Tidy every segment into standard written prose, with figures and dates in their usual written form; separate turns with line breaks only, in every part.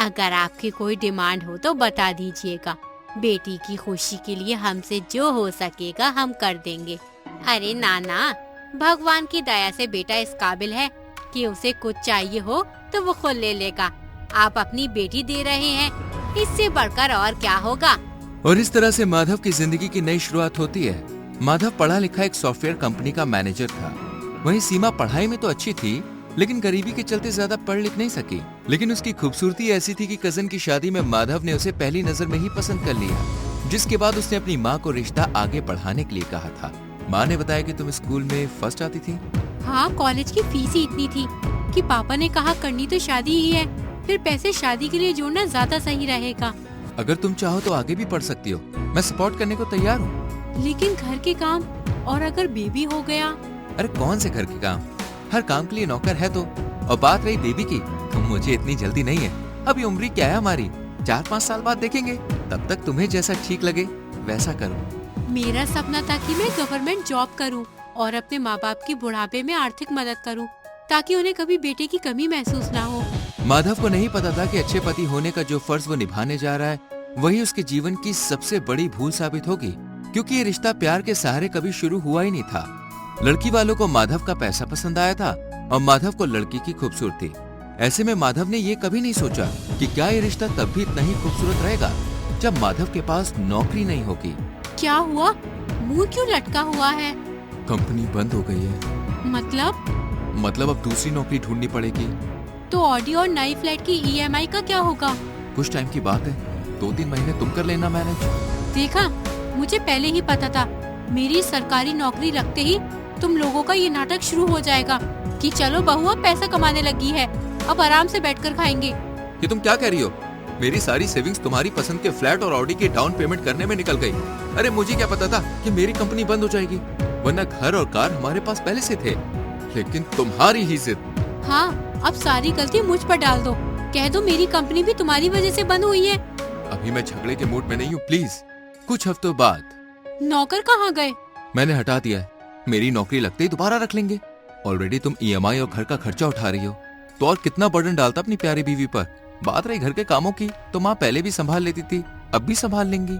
अगर आपकी कोई डिमांड हो तो बता दीजिएगा। बेटी की खुशी के लिए हमसे जो हो सकेगा हम कर देंगे। अरे नाना, भगवान की दया से बेटा इस काबिल है कि उसे कुछ चाहिए हो तो वो खुद ले लेगा। आप अपनी बेटी दे रहे हैं, इससे बढ़कर और क्या होगा।
और इस तरह से माधव की जिंदगी की नई शुरुआत होती है। माधव पढ़ा लिखा एक सॉफ्टवेयर कंपनी का मैनेजर था। वहीं सीमा पढ़ाई में तो अच्छी थी, लेकिन गरीबी के चलते ज्यादा पढ़ लिख नहीं सकी। लेकिन उसकी खूबसूरती ऐसी थी कि कजन की शादी में माधव ने उसे पहली नजर में ही पसंद कर लिया, जिसके बाद उसने अपनी माँ को रिश्ता आगे बढ़ाने के लिए कहा था। माँ ने बताया कि तुम स्कूल में फर्स्ट आती थी।
हाँ, कॉलेज की फीस ही इतनी थी कि पापा ने कहा करनी तो शादी ही है, फिर पैसे शादी के लिए जोड़ना ज्यादा सही रहेगा।
अगर तुम चाहो तो आगे भी पढ़ सकती हो, मैं सपोर्ट करने को तैयार हूँ।
लेकिन घर के काम और अगर बेबी हो गया।
अरे कौन से घर के काम, हर काम के लिए नौकर है तो। और बात रही बेबी की, तो मुझे इतनी जल्दी नहीं है। अभी उम्र क्या है हमारी, 4-5 साल बाद देखेंगे। तब तक तुम्हें जैसा ठीक लगे वैसा करो।
मेरा सपना था कि मैं गवर्नमेंट जॉब करूं और अपने माँ बाप की बुढ़ापे में आर्थिक मदद करूं, ताकि उन्हें कभी बेटे की कमी महसूस ना हो।
माधव को नहीं पता था कि अच्छे पति होने का जो फर्ज वो निभाने जा रहा है, वही उसके जीवन की सबसे बड़ी भूल साबित होगी, क्योंकि ये रिश्ता प्यार के सहारे कभी शुरू हुआ ही नहीं था। लड़की वालों को माधव का पैसा पसंद आया था और माधव को लड़की की खूबसूरती। ऐसे में माधव ने ये कभी नहीं सोचा कि क्या ये रिश्ता तब भी इतना ही खूबसूरत रहेगा जब माधव के पास नौकरी नहीं होगी।
क्या हुआ, मुंह क्यों लटका हुआ है?
कंपनी बंद हो गई है। मतलब अब दूसरी नौकरी ढूंढनी पड़ेगी।
तो ऑडी और नई फ्लैट की ईएमआई का क्या होगा?
कुछ टाइम की बात है, 2-3 महीने तुम कर लेना मैनेज।
देखा, मुझे पहले ही पता था। मेरी सरकारी नौकरी रखते ही तुम लोगों का ये नाटक शुरू हो जाएगा कि चलो बहू अब पैसा कमाने लगी है, अब आराम से बैठकर खाएंगे।
ये तुम क्या कह रही हो? मेरी सारी सेविंग्स तुम्हारी पसंद के फ्लैट और ऑडी की डाउन पेमेंट करने में निकल गई। अरे मुझे क्या पता था कि मेरी कंपनी बंद हो जाएगी, वरना घर और कार हमारे पास पहले से थे। लेकिन तुम्हारी ही जिद।
हाँ, अब सारी गलती मुझ पर डाल दो। कह दो मेरी कंपनी भी तुम्हारी वजह से बंद हुई है।
अभी मैं झगड़े के मूड में नहीं हूँ, प्लीज। कुछ हफ्तों बाद।
नौकर कहाँ गए?
मैंने हटा दिया है, मेरी नौकरी लगते ही दोबारा रख लेंगे। ऑलरेडी तुम ईएमआई और घर का खर्चा उठा रही हो, तो और कितना बर्डन डालता अपनी प्यारी बीवी पर। बात रही घर के कामों की, तो माँ पहले भी संभाल लेती थी, अब भी संभाल लेंगी।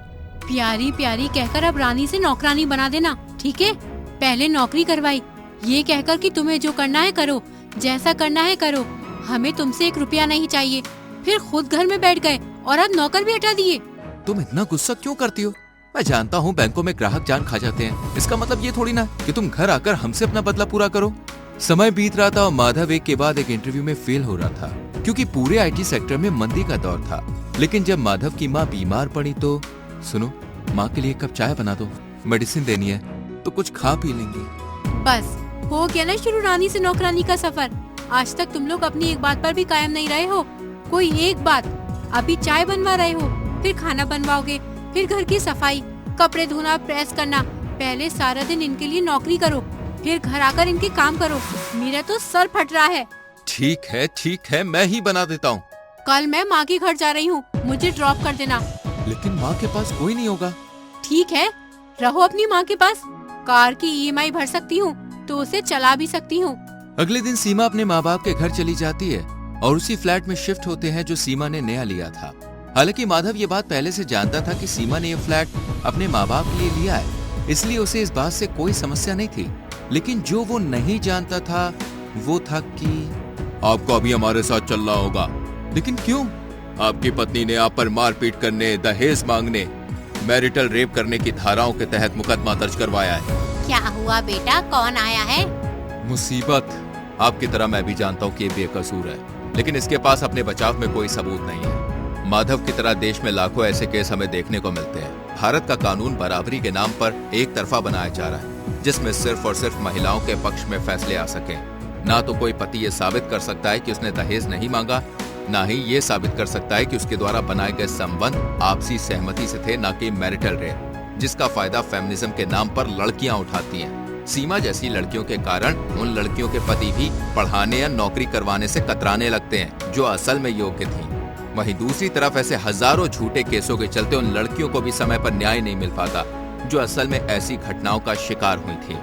प्यारी प्यारी कहकर अब रानी से नौकरानी बना देना, ठीक है? पहले नौकरी करवाई, ये कहकर कि तुम्हें जो करना है करो, जैसा करना है करो, हमें तुमसे 1 रुपया नहीं चाहिए। फिर खुद घर में बैठ गए और अब नौकर भी हटा दिए।
तुम इतना गुस्सा क्यों करती हो? मैं जानता हूँ बैंकों में ग्राहक जान खा जाते हैं, इसका मतलब ये थोड़ी ना कि तुम घर आकर हमसे अपना बदला पूरा करो। समय बीत रहा था और माधव एक के बाद एक इंटरव्यू में फेल हो रहा था, क्योंकि पूरे आईटी सेक्टर में मंदी का दौर था। लेकिन जब माधव की माँ बीमार पड़ी तो, सुनो, माँ के लिए 1 कप चाय बना दो, मेडिसिन देनी है, तो कुछ खा पी लेंगे।
बस हो गया ना शुरू रानी से नौकरानी का सफर। आज तक तुम लोग अपनी एक बात पर भी कायम नहीं रहे हो, कोई एक बात। अभी चाय बनवा रहे हो, फिर खाना बनवाओगे, फिर घर की सफाई, कपड़े धोना, प्रेस करना। पहले सारा दिन इनके लिए नौकरी करो, फिर घर आकर इनके काम करो। मेरा तो सर फट रहा है।
ठीक है, मैं ही बना देता हूँ।
कल मैं माँ के घर जा रही हूँ, मुझे ड्रॉप कर देना।
लेकिन माँ के पास कोई नहीं होगा।
ठीक है, रहो अपनी माँ के पास। कार की ईएमआई भर सकती हूँ तो उसे चला भी सकती हूँ।
अगले दिन सीमा अपने माँ बाप के घर चली जाती है और उसी फ्लैट में शिफ्ट होते हैं जो सीमा ने नया लिया था। हालांकि माधव ये बात पहले से जानता था कि सीमा ने ये फ्लैट अपने माँ बाप के लिए लिया है, इसलिए उसे इस बात से कोई समस्या नहीं थी। लेकिन जो वो नहीं जानता था वो था कि आपको अभी हमारे साथ चलना होगा। लेकिन क्यों? आपकी पत्नी ने आप पर मारपीट करने, दहेज मांगने, मैरिटल रेप करने की धाराओं के तहत मुकदमा दर्ज करवाया है।
क्या हुआ बेटा, कौन आया है?
मुसीबत। आपकी तरह मैं भी जानता हूँ कि ये बेकसूर है, लेकिन इसके पास अपने बचाव में कोई सबूत नहीं है। माधव की तरह देश में लाखों ऐसे केस हमें देखने को मिलते हैं। भारत का कानून बराबरी के नाम पर एक तरफा बनाया जा रहा है, जिसमें सिर्फ और सिर्फ महिलाओं के पक्ष में फैसले आ सके। ना तो कोई पति ये साबित कर सकता है कि उसने दहेज नहीं मांगा, ना ही ये साबित कर सकता है कि उसके द्वारा बनाए गए संबंध आपसी सहमति से थे, ना कि मैरिटल रेप, जिसका फायदा फेमिनिज्म के नाम पर लड़कियां उठाती हैं। सीमा जैसी लड़कियों के कारण उन लड़कियों के पति भी पढ़ाने या नौकरी करवाने से कतराने लगते हैं जो असल में योग्य थीं। वहीं दूसरी तरफ ऐसे हजारों झूठे केसों के चलते उन लड़कियों को भी समय पर न्याय नहीं मिल पाता जो असल में ऐसी घटनाओं का शिकार हुई थी।